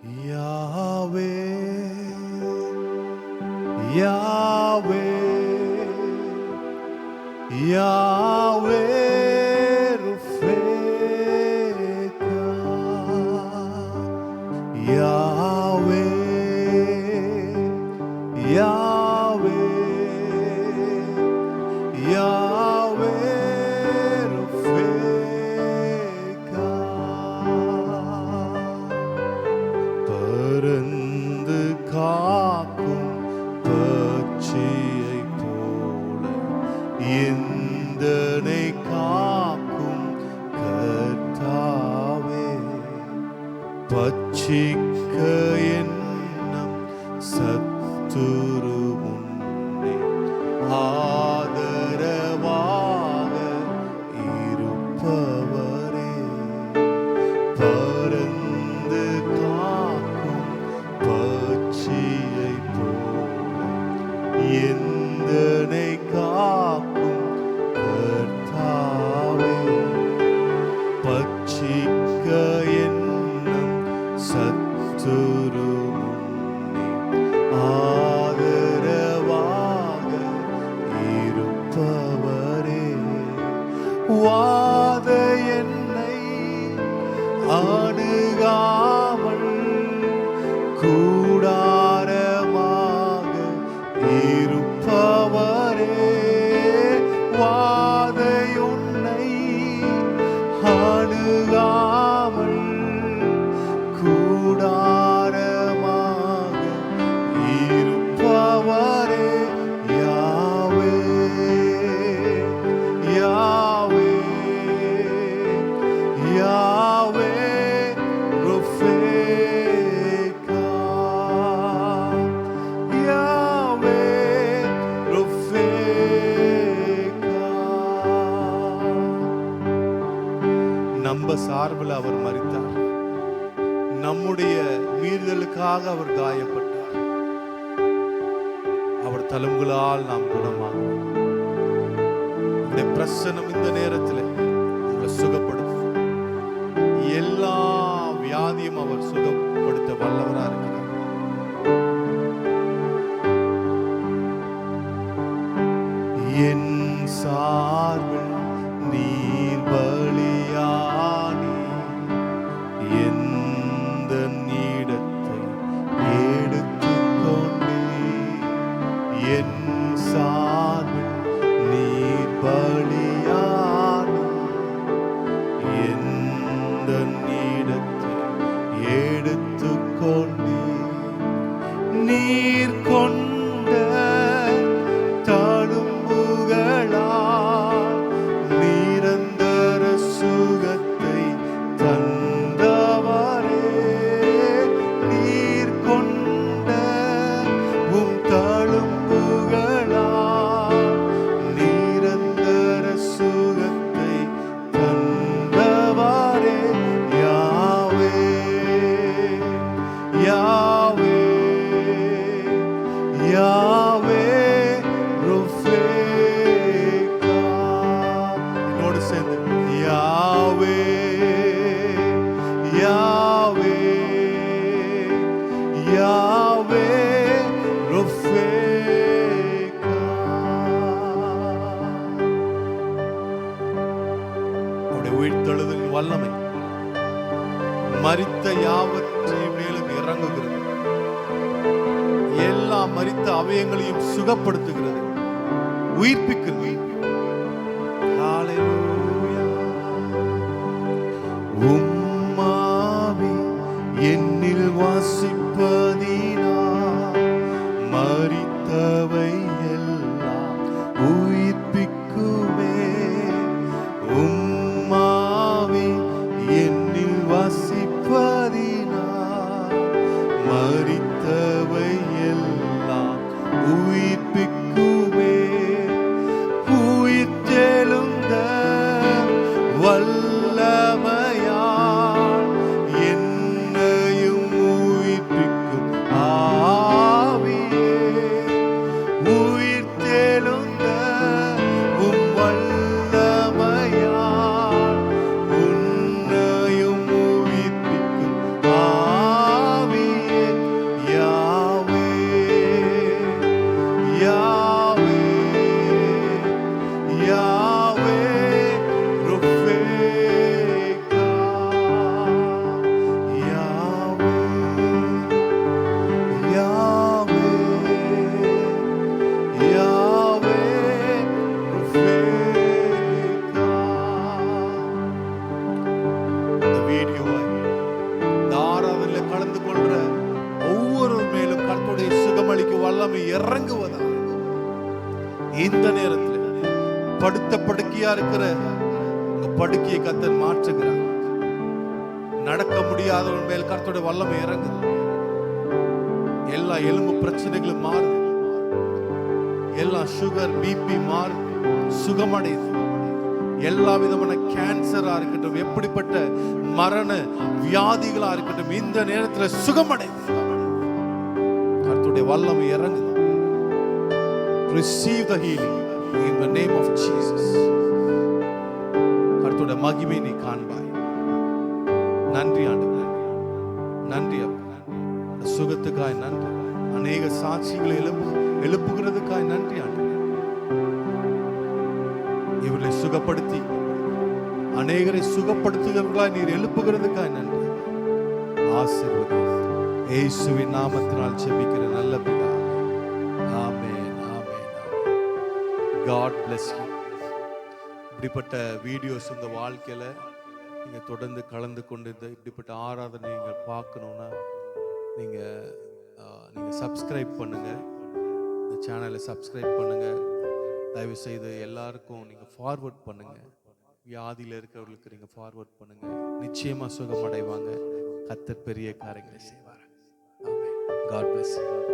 Yahweh, Yahweh, Yahweh Rufeka, Yahweh, Yahweh, Yahweh Rufeka. பரந்து காக்கும் பட்சியை போல எந்தனை காக்கும் கர்த்தாவே, பட்சிக்க எண்ணம் சத்துரு முன்னே ஆதரவாக இருப்பவரே, பரந்து காக்கும் பட்சியை போல எந்தனை காக்கும் கர்த்தாவே, பட்சிக்க எண்ணம் சத்துரு முன்னே ஆதரவாக இருப்பவரே, வாத என்னை அணுகாமல் கூடாரமாக இருப்பவரே, வாதை உன்னை அணுகாமல் கூடாரமாக இருப்பவரே, யாவே, யாவே, யாவே Rufeka, Yahweh Rufeka. நம்ம சார்பில் அவர் மரித்தார், நம்முடைய மீறுதலுக்காக அவர் காயப்பட்டார், அவர் தழும்புகளால் நாம் குணமாகிறோம். அவருடைய பிரசன்னம் இந்த நேரத்தில் உங்களை சுகப்படுத்தும். எல்லா வியாதியும் அவர் சுகப்படுத்த வல்லவராக இருக்கிறார். என் சார்பில் நீர் பலியானி எந்த இடத்தை எடுத்துக்கொண்டே, என் சார்பில் நீர் பலியானி எந்த இடத்தை எடுத்துக்கொண்டே, நீர் கொண்ட தழும்புகளால் நிரந்தர சுகத்தை தந்தவரே, நீர் கொண்ட உம் தழும்புகளால் நிரந்தர சுகத்தை தந்தவரே, யாவே, யாவே, யாவே Rufeka. என்னோடு சேர்ந்து யாவே, யாவே, யாவே Rufeka. அவருடைய உயிர்த்தெழுதலின் வல்லமை மரித்த யாவற்றையும் மேலும் இறங்குகிறது, எல்லா மரித்த அவயங்களையும் சுகப்படுத்துகிறது, உயிர்ப்பிக்கிறது. ஹல்லேலூயா. உம்மாவி என்னில் வாசிப்பதினால் மரித்தவை எல்லாம் உயிர்ப்பிக்குமே, உம்மாவி என்னில் வாசிப்பதினால் மரித்தவை எல்லாம் உயிர்ப்பிக்குமே, உயிர்த்தெழுந்த வல்லமையால் என்னையும் உயிர்ப்பிக்கும் ஆவியே, உயிர்த்தெழுந்த உம் வல்லமையால் உன்னையும் உயிர்ப்பிக்கும் ஆவியே, வல்லமை இறங்குவதாக. இந்த நேரத்தில் படுத்த படுக்கையா இருக்கிற உங்க படுக்கையை கர்த்தர் மாற்றுகிறார். நடக்க முடியாதவன் மேல் கர்த்தருடைய வல்லமை இறங்குது. எல்லா எலும்பு பிரச்சனைகளும் மாறுது. எல்லா சுகர் பிபி மாறுது, சுகமடையுது. எல்லா விதமான கேன்சரா இருக்கட்டும், எப்படிப்பட்ட மரண வியாதிகளா இருக்கட்டும், இந்த நேரத்தில் சுகமடையுது. கர்த்தருடைய வல்லமை இறங்குது. Receive the healing in the name of Jesus. கர்த்தருடைய மகிமை நீ காண்பாய். நன்றி ஆண்டவரே, நன்றி அப்பா. சுகத்துக்காய் நன்றி. அநேக சாட்சிகளை எழுப்புகிறதுக்காய் நன்றி ஆண்டவரே. இவர்களை சுகப்படுத்தி அநேகரை சுகப்படுத்துகிறவர்களாய் நீர் எழுப்புகிறதுக்காய் நன்றி. ஆசீர்வதி இயேசுவின் நாமத்தினால் ஜெபிக்கிற நல்ல பிதாவே. ஆமென், ஆமென், ஆமென். God bless you. இப்படிப்பட்ட வீடியோஸ் உங்க வாழ்க்கையில நீங்க தொடர்ந்து கலந்து கொண்டு இப்படிப்பட்ட ஆராதனை நீங்கள் பார்க்கணும்னா நீங்க சப்ஸ்கிரைப் பண்ணுங்க. இந்த சேனலை சப்ஸ்கிரைப் பண்ணுங்க. தயவு செய்து எல்லாருக்கும் நீங்க ஃபார்வர்ட் பண்ணுங்க. வியாதியில் இருக்கிறவர்களுக்கு நீங்க ஃபார்வர்ட் பண்ணுங்க. நிச்சயமா சுகமடைவாங்க. கர்த்தர் பெரிய காரியங்களை செய்வார். ஆமென். God bless you.